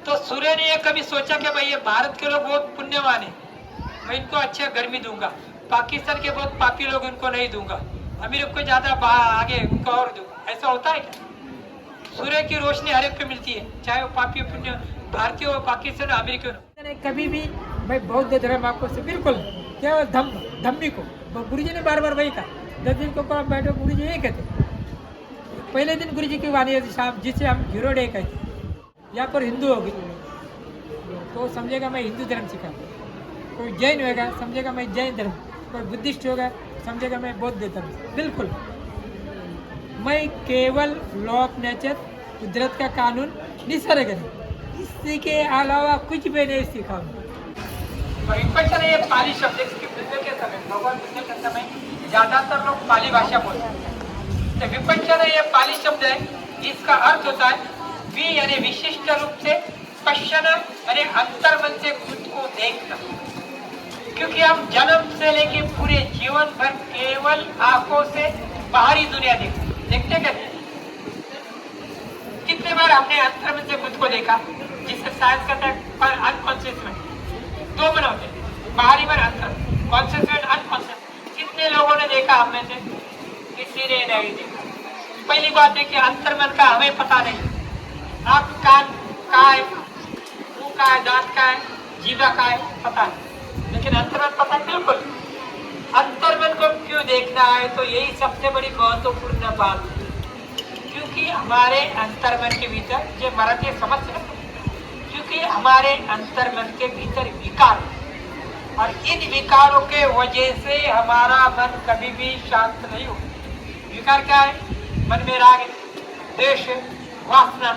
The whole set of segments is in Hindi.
तो सूर्य ने ये कभी सोचा कि भाई ये भारत के लोग बहुत पुण्यवान है, मैं इनको अच्छा गर्मी दूंगा, पाकिस्तान के बहुत पापी लोग इनको नहीं दूंगा, अमीर को ज्यादा आगे उनको और दूंगा, ऐसा होता है क्या? सूर्य की रोशनी हर एक को मिलती है, चाहे वो पापी पुण्य भारतीय हो, पाकिस्तान हो, अमेरिकन हो। कभी भी भाई बौद्ध धर्म आपको से बिल्कुल केवल धम्मी को गुरु जी ने बार बार वही कहा, 10 दिन को बैठो, गुरु जी यही कहते। पहले दिन गुरु जी की वाणी है शाम, जिसे हम जीरो डे कहते हैं। यहाँ पर हिंदू होगी तो समझेगा मैं हिंदू धर्म सिखा, कोई जैन होगा समझेगा मैं जैन धर्म, कोई बुद्धिस्ट होगा समझेगा मैं बौद्ध धर्म। बिल्कुल मैं केवल लॉ ऑफ नेचर, कुदरत का कानून, निसर्ग नहीं, इसी के अलावा कुछ भी नहीं सिखाऊंगा। तो ये पाली शब्द बुद्ध के समय, भगवान बुद्ध के समय ज्यादातर लोग पाली भाषा बोलते हैं। तो विपंचन ये पाली शब्द है, इसका अर्थ होता है वी यानी विशिष्ट रूप से, पश्चन यानी अंतर्मन से खुद को देखना। क्योंकि हम जन्म से लेके पूरे जीवन भर केवल आंखों से बाहरी दुनिया देखते कहते हैं। कितने बार हमने अंतर्मन से खुद को देखा, जिससे साइंस कहता है अनकॉन्शियस माइंड। 2 मन होते हैं, बाहरी मन, अंतर, कॉन्शियस माइंड, अनकॉन्शियस। कितने लोगों ने देखा? हम में से किसी ने नहीं देखा। पहली बात है कि अंतर्मन का हमें पता नहीं। आँख, कान का है, मुंह का है, दांत का है, जीवा का है, पता है, लेकिन अंतर्मन पता है बिल्कुल। अंतर्मन को क्यों देखना है? तो यही सबसे बड़ी महत्वपूर्ण बात है, क्योंकि हमारे अंतर्मन के भीतर ये मराठी समझ सकते, क्योंकि हमारे अंतर्मन के भीतर विकार, और इन विकारों के वजह से हमारा मन कभी भी शांत नहीं हो। विकार क्या है? मन में राग, द्वेष, वासना,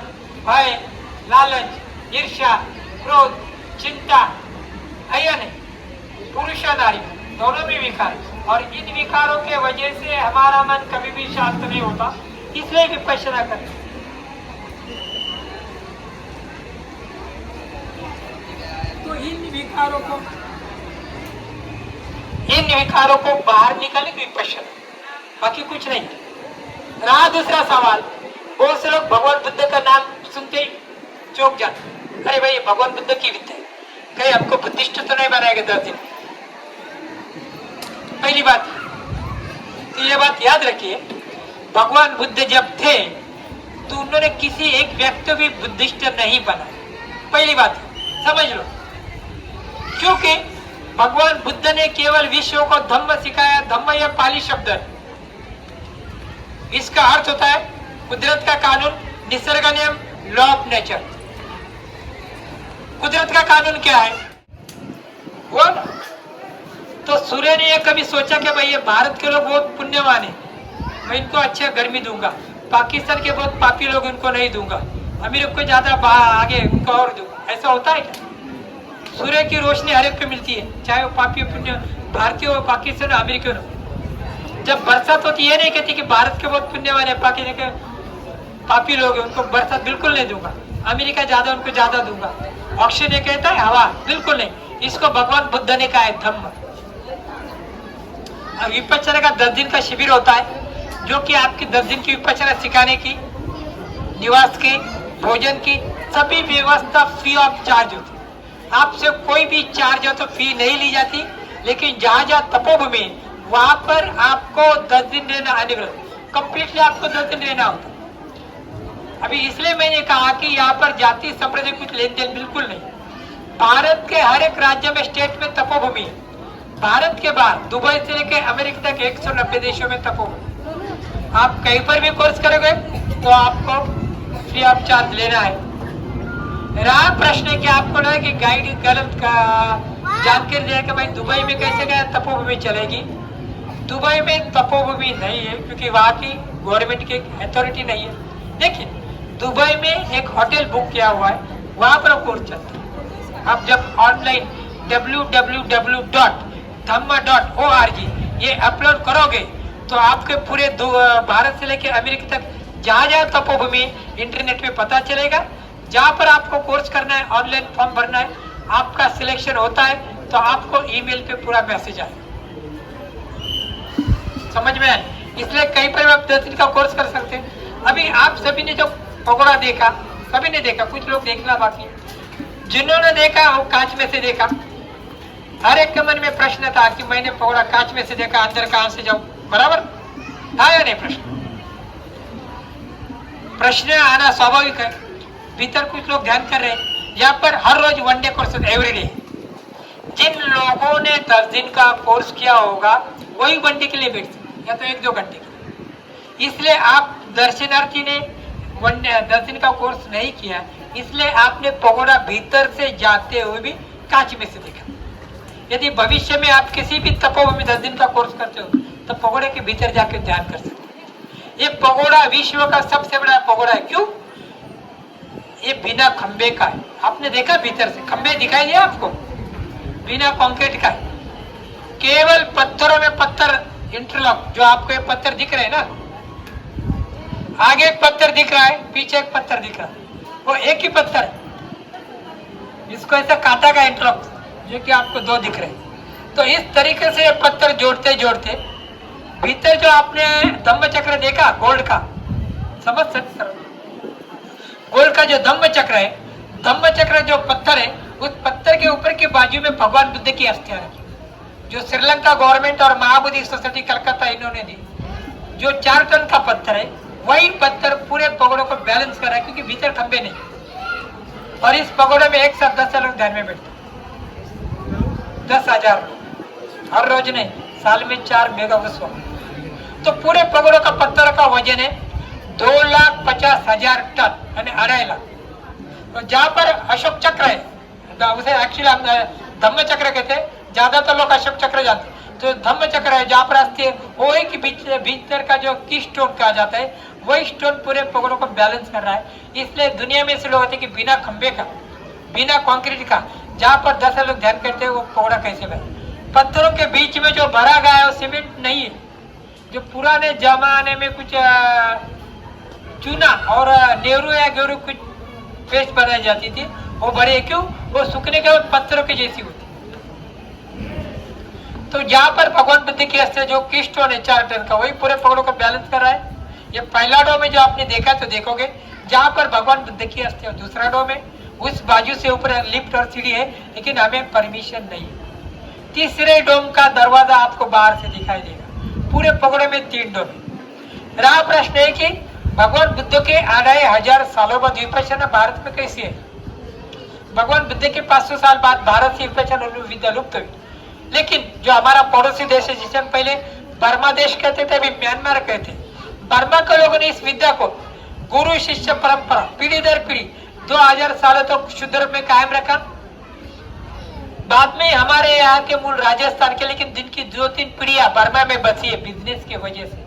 भय, लालच, ईर्ष्या, क्रोध, चिंता, अयन, पुरुष नारी दोनों भी विकार, और इन विकारों के वजह से हमारा मन कभी भी शांत नहीं होता। इसलिए विपश्यना करें। तो इन विकारों को बाहर निकाले विपश्यना, बाकी कुछ नहीं। रहा दूसरा सवाल, बहुत से लोग भगवान बुद्ध का नाम सुनते ही चौंक जाते, अरे भाई भगवान बुद्ध की विद्या है, कहीं हमको बुद्धिस्ट तो नहीं बनाएगा 10 दिन। पहली बात तो ये बात याद रखिए, भगवान बुद्ध जब थे तो उन्होंने किसी एक व्यक्ति भी बुद्धिस्ट नहीं बना। पहली बात समझ लो, क्योंकि भगवान बुद्ध ने केवल विश्व को धम्म सिखाया। धम्म यह पाली शब्द है, इसका अर्थ होता है कुदरत का कानून, निसर्ग नियम, लॉ ऑफ नेचर। कुदरत का कानून क्या है? वो तो सूर्य ने ये कभी सोचा कि भाई ये भारत के लोग बहुत पुण्यवान है, मैं इनको अच्छा गर्मी दूंगा, पाकिस्तान के बहुत पापी लोग इनको नहीं दूंगा, अमीर को ज्यादा आगे उनको और दूंगा, ऐसा होता है क्या? सूर्य की रोशनी हर एक को मिलती है, चाहे वो पापी पुण्य भारतीय हो, पाकिस्तान हो, अमेरिकन हो। जब बरसात होती है नहीं कहती कि भारत के बहुत पुण्यवान है, पाकिस्तान के पापी लोग हैं उनको बरसात बिल्कुल नहीं दूंगा, अमेरिका ज्यादा उनको ज्यादा दूंगा। ऑक्सीजन ये कहता है हवा, बिल्कुल नहीं। इसको भगवान बुद्ध ने कहा है धम्म। विपश्यना का 10 दिन का शिविर होता है, जो कि आपकी 10 दिन की विपश्यना सिखाने की, निवास की, भोजन की सभी व्यवस्था फ्री ऑफ चार्ज होती है। आपसे कोई भी चार्ज हो तो फी नहीं ली जाती, लेकिन जहाँ जहाँ तपोभूमि वहां पर आपको 10 दिन रहना अनिवार्य, कंप्लीटली आपको 10 दिन रहना होता। अभी इसलिए मैंने कहा कि यहाँ पर जाति संप्रदाय कुछ लेन देन बिल्कुल नहीं। भारत के हर एक राज्य में, स्टेट में तपोभूमि है। भारत के बाहर दुबई से लेकर अमेरिका तक 190 देशों में तपोभूमि। आप कहीं पर भी कोर्स करोगे तो आपको फ्री ऑफ चार्ज लेना है। रहा प्रश्न कि आपको लगा कि गाइड गलत का जानकारी दिया कि भाई दुबई में कैसे गया तपोभूमि चलेगी। दुबई में तपोभूमि नहीं है, क्योंकि वहाँ की गवर्नमेंट की अथॉरिटी नहीं है। लेकिन दुबई में एक होटल बुक किया हुआ है, वहां पर कोर्स चलता है। आप जब ऑनलाइन www.dhamma.org ये अपलोड करोगे तो आपके पूरे भारत से लेकर अमेरिका तक जहाँ जहाँ तपोभूमि इंटरनेट पे पता चलेगा। जहाँ पर आपको कोर्स करना है, ऑनलाइन फॉर्म भरना है, आपका सिलेक्शन होता है तो आपको ईमेल पे पूरा मैसेज आएगा। समझ में आए? इसलिए कहीं पर आप 10 दिन का कोर्स कर सकते हैं। अभी आप सभी ने जो पकोड़ा देखा, कभी नहीं देखा, कुछ लोग देखना बाकी है। जिन्होंने देखा वो कांच में से देखा। हर एक के मन में प्रश्न था कि मैंने पगोड़ा कांच में से देखा, अंदर कहां से जाऊं? बराबर था या नहीं? प्रश्न आना स्वाभाविक है। भीतर कुछ लोग ध्यान कर रहे हैं। यहाँ पर हर रोज वनडे कोर्स एवरीडे। जिन लोगों ने 10 दिन का कोर्स किया होगा वही वनडे के लिए बैठते, या तो 1-2 घंटे के। इसलिए आप दर्शनार्थी ने 10 दिन का कोर्स नहीं किया, इसलिए आपने पगोड़ा भीतर से जाते हुए भी कांच में से देखा। यदि भविष्य में आप किसी भी तपोभूमि 10 दिन का कोर्स करते हो तो पगोड़े के भीतर जाकर ध्यान कर सकते हैं। ये पगोड़ा विश्व का सबसे बड़ा पगोड़ा है। क्यों? ये बिना खंबे का है। आपने देखा भीतर से खंबे दिखाई दिया आपको? बिना कंक्रीट का है, केवल पत्थरों में पत्थर इंटरलॉक। जो आपको ये पत्थर दिख रहे हैं ना, आगे एक पत्थर दिख रहा है, पीछे एक पत्थर दिख रहा है, वो एक ही पत्थर है। इसको ऐसा काटा का इंटरलॉक, जो कि आपको 2 दिख रहे हैं। तो इस तरीके से पत्थर जोड़ते जोड़ते भीतर जो आपने धम्म चक्र देखा गोल्ड का, समझ सकते? गोल्ड का जो धम्म चक्र है, धम्म चक्र जो पत्थर है, उस पत्थर के ऊपर के बाजू में भगवान बुद्ध की अस्थियां है, जो श्रीलंका गवर्नमेंट और महाबोधि सोसाइटी कलकत्ता इन्होंने दी। जो 4 टन का पत्थर है, वही पत्थर पूरे पगोड़ों को बैलेंस कर रहा है, क्योंकि भीतर खंबे नहीं। और इस पगोड़े में एक साथ 10 लोग ध्यान में बैठते, 10,000 लोग हर रोज नहीं, साल में 4 मेगा उत्सव। तो पूरे पगोड़ों का पत्थर का वजन है 2,50,000 टन, यानी 2.5 लाख। तो जहाँ पर अशोक चक्र है, उसे एक्चुअली हम धम्म चक्र कहते हैं, ज्यादातर लोग अशोक चक्र जानते हैं। तो धम्म चक्र है जहाँ पर अस्थि, वो के भीतर का जो की स्टोन कहा जाता है, वही स्टोन पूरे पगोड़ों को बैलेंस कर रहा है। इसलिए दुनिया में ऐसे लोग होते हैं कि बिना खंबे का, बिना कंक्रीट का, जहाँ पर 10 लोग ध्यान करते हैं, वो पगोड़ा कैसे बने? पत्थरों के बीच में जो भरा गया है वो सीमेंट नहीं है। जो पुराने जमाने में कुछ चूना और नेहरू या गेरू कुछ पेस्ट बनाई जाती थी, वो बड़े क्यों? वो सूखने के बाद पत्थरों की जैसी होती। तो जहाँ पर भगवान बुद्ध की अस्थियां जो की स्टोन है 4 टन का, वही पूरे पगड़ों को बैलेंस कर रहा है। ये पहला डो में जो आपने देखा तो देखोगे, जहाँ पर भगवान बुद्ध की अस्थियां, दूसरा डो में उस बाजू से ऊपर लिफ्ट और सीढ़ी है, लेकिन हमें परमिशन नहीं है। तीसरे डोम का दरवाजा आपको बाहर से दिखाई देगा। पूरे पगड़े में 3 डोम। रहा प्रश्न है कि भगवान बुद्ध के 2500 सालों बाद विपश्यना भारत में कैसी है? भगवान बुद्ध के 500 साल बाद भारत से विपश्यना विद्या लुप्त हुई। लेकिन जो हमारा पड़ोसी देश है, जिसे हम पहले बर्मा देश कहते थे, अभी म्यांमार कहते, बर्मा के लोगों ने इस विद्या को गुरु शिष्य परंपरा पीढ़ी दर पीढ़ी 2000 सालों तक शुद्ध रूप में कायम रखा। बाद में हमारे यहाँ के मूल राजस्थान के, लेकिन जिनकी 2-3 पीढ़ियां बर्मा में बची है बिजनेस की वजह से,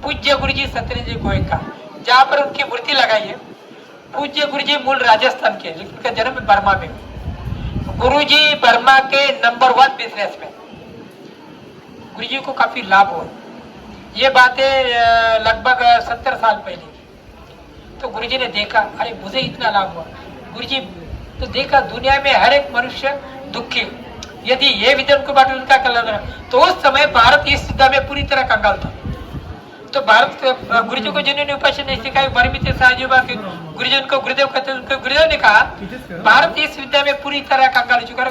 पूज्य गुरुजी सत्येंद्र जी गोयनका, जहाँ पर उनकी मूर्ति लगाई है। पूज्य गुरुजी मूल राजस्थान के, लेकिन उनका जन्म बर्मा में। गुरुजी बर्मा के नंबर 1 बिजनेस में, गुरुजी को काफी लाभ हुआ। ये बातें लगभग 70 साल पहले। तो गुरुजी ने देखा, अरे मुझे इतना लाभ हुआ। गुरुजी तो देखा दुनिया में हर एक मनुष्य दुखी, यदि ये विद्या उनको बांटे उनका कल्याण। तो उस समय भारत इस विद्या में पूरी तरह कंगाल था। तो भारत गुरुजी को जिन्होंने उपासना नहीं सिखाई, बर्मी थे साहजुबा के गुरुजी, उनको गुरुदेव कहते, उनको गुरुदेव ने कहा भारत इस विद्या में पूरी तरह कंगाल हो चुका है।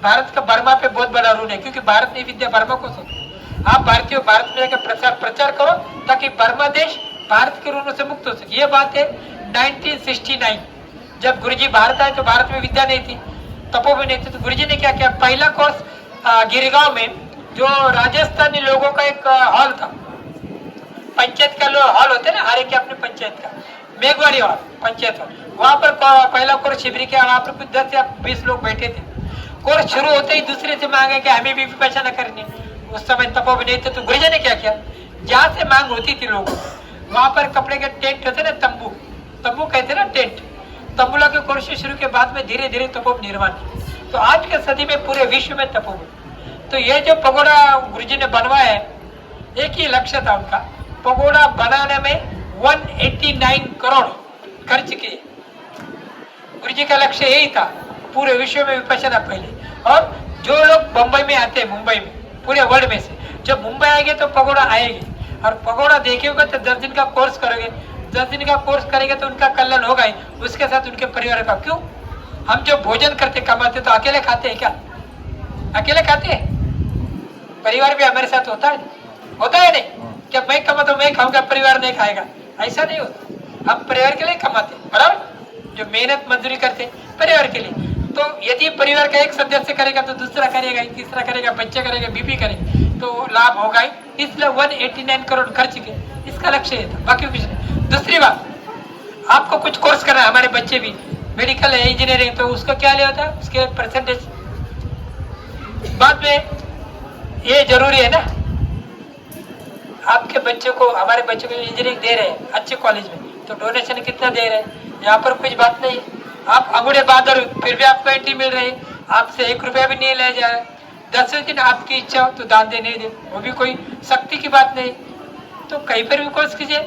भारत का बर्मा पे बहुत बड़ा ऋण है, क्योंकि भारत ने विद्या बर्मा को सौंपी। आप भारतीय भारत में जाकर प्रचार करो, ताकि बर्मा देश भारत के ऋणों से मुक्त हो सके। ये बात है 1969, जब गुरुजी भारत आए तो भारत में विद्या नहीं थी, तपो भी नहीं थी। तो गुरुजी ने क्या किया, पहला कोर्स गिरगांव में, जो राजस्थानी लोगों का एक हॉल था, पंचायत का हॉल होते ना, हर एक अपने पंचायत का, मेघवाड़ी हॉल पंचायत हॉल, वहां पर पहला कोर्स शिविर किया। वहां पर कुछ 10 या 20 लोग बैठे थे। कोर्स शुरू होते ही दूसरे से मांगे कि हमें भी विपश्यना करनी। उस समय तपो भी नहीं थे। तो गुरुजी ने क्या किया, जहाँ से मांग होती थी लोगों, वहां पर कपड़े के टेंट होते ना, तंबू, तंबू कहते ना टेंट, तंबू लगे कोर्स शुरू के बाद में धीरे धीरे तपोवन निर्माण किया। तो आज के सदी में पूरे विश्व में तपोवन। तो ये जो पगोड़ा गुरुजी ने बनवाया है, एक ही लक्ष्य था उनका, पगोड़ा बनाने में 189 करोड़ खर्च किए। गुरुजी का लक्ष्य यही था, पूरे विश्व में विपश्यना फैले। और जो लोग बंबई में आते हैं, मुंबई में, पूरे वर्ल्ड में से जब मुंबई आएंगे तो पगोड़ा आएगी, और पगोड़ा देखेगा तो 10 दिन का कोर्स करोगे, 10 दिन का कोर्स करेंगे तो उनका कल्याण होगा ही, उसके साथ उनके परिवार का। क्यों? हम जो भोजन करते कमाते तो अकेले खाते हैं क्या? अकेले खाते हैं? परिवार भी हमारे साथ होता है नहीं? क्या मैं कमाता हूं मैं खाऊंगा परिवार नहीं खाएगा? ऐसा नहीं होता। हम परिवार के लिए कमाते बराबर, जो मेहनत मजदूरी करते परिवार के लिए। तो यदि परिवार का एक सदस्य करेगा तो दूसरा करेगा, तीसरा करेगा, बच्चे करेगा, बीबी करेगा, तो लाभ होगा ही। इसलिए 189 करोड़ खर्च किए, इसका लक्ष्य ये था, बाकी कुछ नहीं। दूसरी बात, आपको कुछ कोर्स करना है, हमारे बच्चे भी मेडिकल है, इंजीनियरिंग, तो उसका क्या लिया था, उसके परसेंटेज बाद में ये जरूरी है ना। आपके बच्चे को, हमारे बच्चे को इंजीनियरिंग दे रहे हैं अच्छे कॉलेज में, तो डोनेशन कितना दे रहे हैं? यहाँ पर कुछ बात नहीं। आप अंगूठे बहादुर, फिर भी आपको एंट्री मिल रही है, आपसे 1 रुपया भी नहीं ले जा रहा है। 10वें दिन आपकी इच्छा हो तो दान दे, नहीं दे, वो भी कोई शक्ति की बात नहीं। तो कहीं पर भी कोर्स कीजिए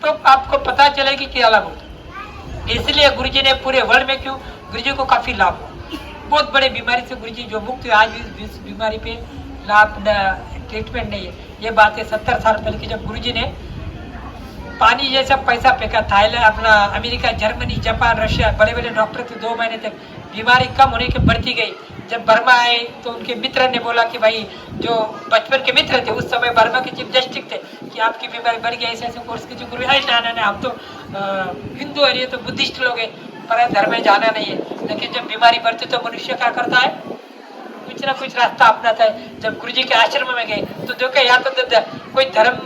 तो आपको पता चलेगी क्या लाभ होता है। इसलिए गुरुजी ने पूरे वर्ल्ड में, क्यों गुरुजी को काफी लाभ हुआ, बहुत बड़े बीमारी से गुरुजी जो मुक्त हुए, आज भी इस बीमारी पे लाभ ट्रीटमेंट नहीं है। ये बात है 70 साल पहले की, जब गुरुजी ने पानी जैसा पैसा फेंका, थाईलैंड, अपना अमेरिका, जर्मनी, जापान, रशिया, बड़े बड़े डॉक्टर थे, 2 महीने तक बीमारी कम होने के बढ़ती गई। जब बर्मा आए तो उनके मित्र ने बोला कि भाई, जो बचपन के मित्र थे उस समय बर्मा के चीफ जस्टिस थे, कि आपकी बीमारी बढ़ गई, ऐसे ऐसे कोर्स के जो गुरु है, ना हम तो हिंदू है, ये तो बुद्धिस्ट लोग है, पर धर्म में जाना नहीं है। लेकिन जब बीमारी बढ़ती तो मनुष्य क्या करता है, कुछ ना कुछ रास्ता अपनाता है। जब गुरुजी के आश्रम में गए तो देखो, यहाँ तो कोई धर्म,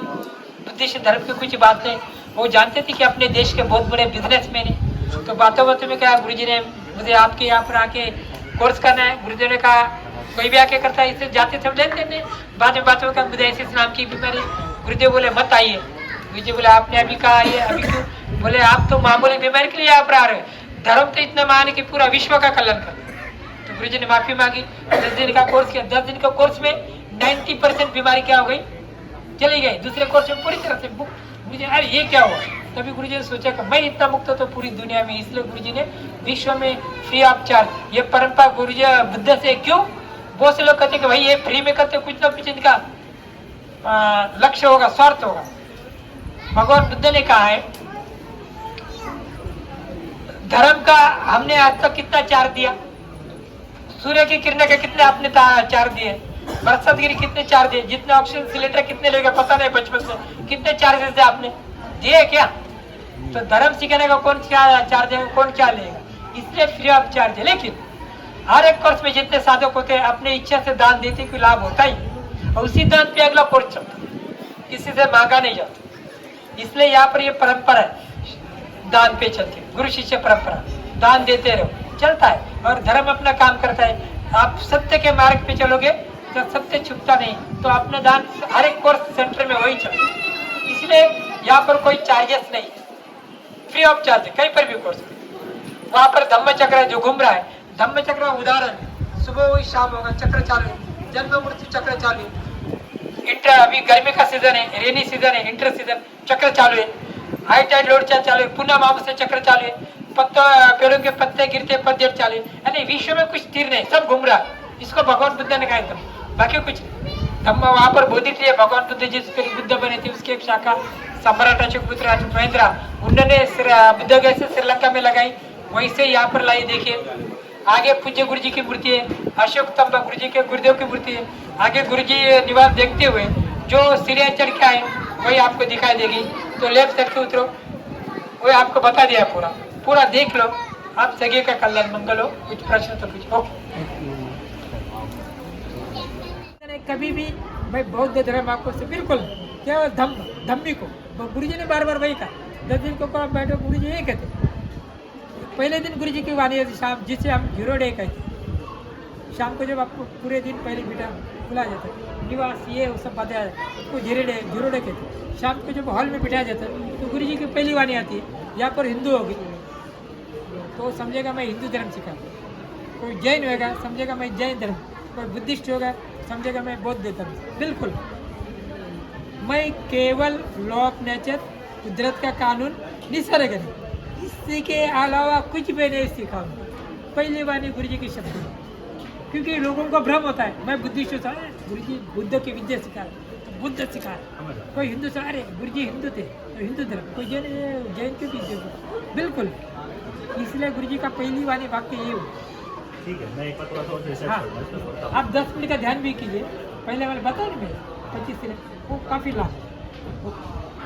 बुद्धिस्ट धर्म की कुछ बात नहीं, वो जानते थे कि अपने देश के बहुत बड़े बिजनेसमैन है। तो बातों में क्या, गुरुजी ने मुझे आपके यहाँ पर आके कोर्स करना है। गुरुदेव ने कहा कोई भी आके करता है, इससे जाते सब लेन देने। बाद में बातों का मुझे ऐसे नाम की बीमारी, गुरुदेव बोले मत आइए। गुरुजी बोले आपने अभी कहा आइए, अभी क्यों? बोले आप तो मामूली बीमारी के लिए यहाँ पर आ रहे हो, धर्म तो इतना महान है कि पूरा विश्व का कल्याण कर। तो गुरुजी ने माफी मांगी, 10 दिन का कोर्स किया। 10 दिन का कोर्स में 90% बीमारी क्या हो गई, चली गई। दूसरे कोर्स में पूरी तरह से मुझे अरे ये क्या हुआ? तभी गुरुजी ने सोचा कि मैं इतना मुक्त तो पूरी दुनिया में, इसलिए गुरुजी ने विश्व में फ्री ऑफ चार्ज ये परंपरा गुरुजी बुद्ध से, क्यों बहुत से लोग कहते कि भाई ये फ्री में करते, कुछ ना कुछ इनका लक्ष्य होगा, स्वार्थ होगा। भगवान बुद्ध ने कहा है, धर्म का हमने आज तक कितना चार्ज दिया, सूर्य की किरणें के कितने आपने चार्ज दिए, बरसातगिरी कितने चार्ज दिए, जितने ऑक्सीजन सिलेंडर कितने लेगा पता नहीं, बचपन से कितने चार्जेस दिए आपने, दिए क्या? तो धर्म सीखने का कौन क्या चार्ज है, कौन क्या लेगा, इसलिए फ्री ऑफ चार्ज है। लेकिन हर एक कोर्स में जितने साधक होते हैं अपने इच्छा से दान देते, कोई लाभ होता ही, और उसी दान पे अगला कोर्स चलता, किसी से मांगा नहीं जाता। इसलिए यहाँ पर ये परंपरा है, दान पे चलती, गुरु शिष्य परंपरा, दान देते रहो, चलता है और धर्म अपना काम करता है। आप सत्य के मार्ग पे चलोगे तो सत्य छुपता नहीं, तो अपना दान हर एक कोर्स सेंटर में वही चलता है। इसलिए यहाँ पर कोई चार्जेस नहीं, फ्री ऑफ चार्ज है कहीं पर भी कोर्स। वहाँ पर धम्म चक्र है जो घूम रहा है, धम्म चक्र उदाहरण, सुबह हुई शाम होगा चक्र चालू है, जन्म मृत्यु चक्र चालू है, इंटर, अभी गर्मी का सीजन है, रेनी सीजन है, इंटर सीजन चक्र चालू है, हाई टाइड लोड चालू है, पुनः अमावस्या चक्र चालू है, पेड़ों के पत्ते गिरते पतझड़ चालू है, यानी विश्व में कुछ स्थिर नहीं, सब घूम रहा है। इसको भगवान बुद्ध ने कहा था, बाकी कुछ धम्म। वहाँ पर बोधित थे भगवान बुद्ध, जिस बुद्ध बने थे उसकी एक शाखा सम्राट अशोक पुत्र महेंद्र, उन्होंने बुद्ध कैसे श्रीलंका में लगाई, वैसे यहाँ पर लाई। देखिए आगे पूज्य गुरु जी की मूर्ति है, अशोक स्तंभ गुरु जी के गुरुदेव की मूर्ति है। आगे गुरु जी निवास देखते हुए जो सीढ़ियाँ चढ़ के आए वही आपको दिखाई देगी। तो लेफ्ट साइड के उतरो, वही आपको बता दिया, पूरा पूरा देख लो, आप सगे का कल्याण मंगल हो। कुछ प्रश्न तो पूछो। कभी भी भाई बौद्ध धर्म आपको से बिल्कुल केवल धम्मी को गुरु जी ने बार बार वही कहा। 10 दिन को बैठो, गुरु जी ये कहते। पहले दिन गुरु जी की वाणी शाम, जिसे हम जीरो डे कहते, शाम को जब आपको पूरे दिन पहले बिठा बुलाया जाता है, निवास ये वो सब बातें उसको जीरो डे कहते। शाम को जब हॉल में बिठाया जाता है तो गुरु जी की पहली वाणी आती है, यहाँ पर हिंदू होगी तो समझेगा मैं हिंदू धर्म सीखा, कोई जैन होगा समझेगा मैं जैन धर्म, कोई बुद्धिस्ट होगा समझेगा मैं बौद्ध धर्म। बिल्कुल मैं केवल लॉ ऑफ नेचर, कुदरत का कानून, निसर्ग नहीं, इसी के अलावा कुछ भी नहीं सीखा। पहली वाणी गुरु जी की शब्द, क्योंकि लोगों को भ्रम होता है मैं बुद्धिस्ट होता है, गुरु जी बुद्ध की विद्या सिखा तो बुद्ध सिखा, कोई हिंदू से अरे गुरु जी हिंदू थे तो हिंदू धर्म, कोई जैन के भी बिल्कुल इसलिए गुरु जी का पहली वाली वाक्य ये हो। ठीक है, मैं एक बार थोड़ा सा और रिसर्च हाँ करूँगा इसमें थोड़ा सा। आप 10 मिनट का ध्यान भी कीजिए, पहले मैंने बताया ना मैं 25 से वो काफ़ी लाभ है।